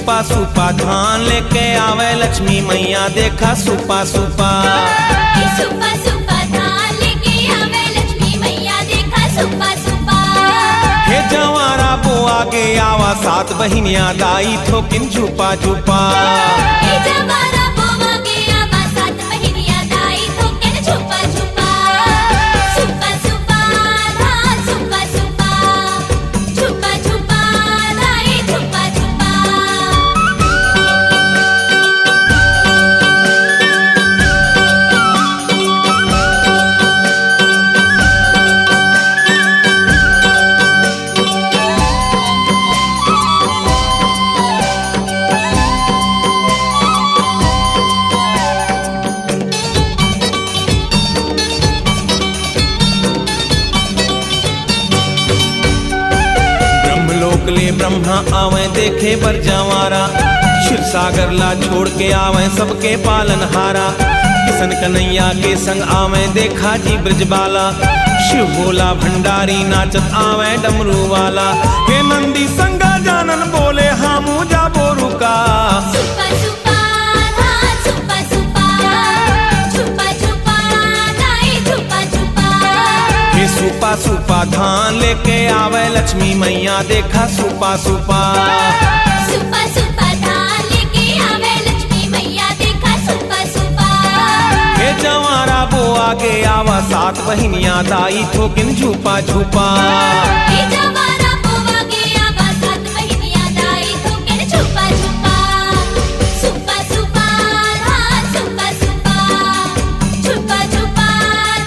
सुपा सुपा धान लेके आवे लक्ष्मी मैया देखा सुपा सुपा। सुपा सुपा धान लेके आवे लक्ष्मी मैया देखा सुपा सुपा। हे जवारा बो आगे आवा सात बहिनिया दाई थोकिन झुपा झुपा। हे जवारा बो आगे आवा सात बहिनिया दाई थोकिन झुपा झुपा। सुपा सुपा धान सुपा सुपा। झुपा झुपा दाई झुपा झुपा। ब्रह्मलोकले ब्रह्मा आवे देखे बर जवारा। शिव सागर ला छोड़ के आवे सबके पालनहारा। किशन कन्हैया के संग आवे देखा जी ब्रजबाला। शिव भोला भंडारी नाचत आवे डमरू वाला। हे नंदी संगा जानन बोले हामू जा बोरुका। सुपा सुपा धान सुपा सुपा। झुपा झुपा दाई झुपा झुपा। हे सुपा सुपा धान लेके आवे लक्ष्मी मैया देखा सुपा सुपा। सुपा सुपा धान लेके आवे लक्ष्मी मैया देखा सुपा सुपा। हे जवारा बो आगे आवा सात बहिनिया दाई थोकिन झुपा झुपा। हे जवारा बो आगे आवा सात बहिनिया दाई थोकिन झुपा झुपा। सुपा सुपा धान सुपा सुपा। झुपा झुपा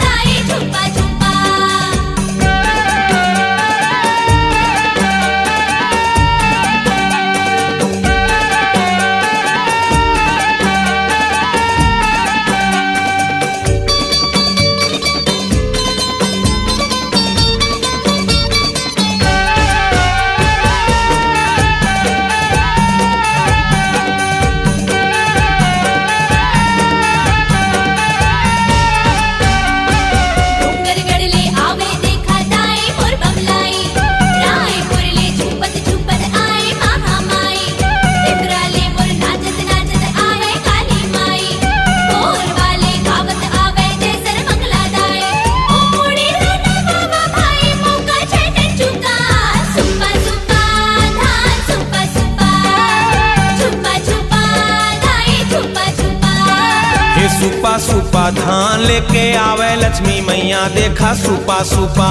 दाई झुपा झुपा। डोंगर गडले आवे देखा दाई मोर बमलाई। रायपुर ले झुपत झुपत आए महामाई। टिकराले मोर नाचत नाचत आए काली माई। मोर वाले गावत आवे जैसर मंगला दाई। ओ मुड़ी रना बाबा भाई मौका छेटे चुका। सुपा सुपा धान सुपा सुपा। झुपा झुपा दाई झुपा झुपा। हे सुपा सुपा धान लेके आवे लक्ष्मी मैया देखा सुपा सुपा।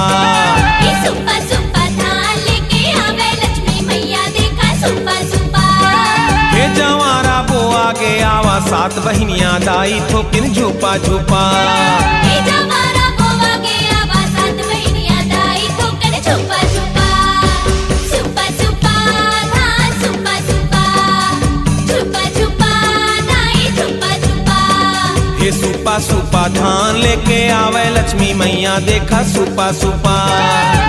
हे सुपा सुपा धान लेके आवे लक्ष्मी मैया देखा सुपा सुपा। हे जवारा बो आगे आवा सात बहिनिया दाई थोकिन झुपा झुपा। हे जवारा बो आगे आवा सात बहिनिया दाई थोकिन झुपा झुपा। सुपा सुपा धान सुपा सुपा। झुपा झुपा दाई झुपा झुपा। हे सुपा सुपा धान लेके आवे लक्ष्मी मैया देखा सुपा सुपा।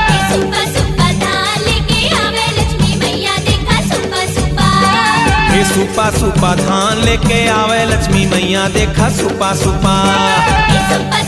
हे सुपा सुपा धान लेके आवे लक्ष्मी मैया देखा सुपा सुपा। हे सुपा सुपा धान लेके आवे लक्ष्मी मैया देखा सुपा सुपा। हे सुपा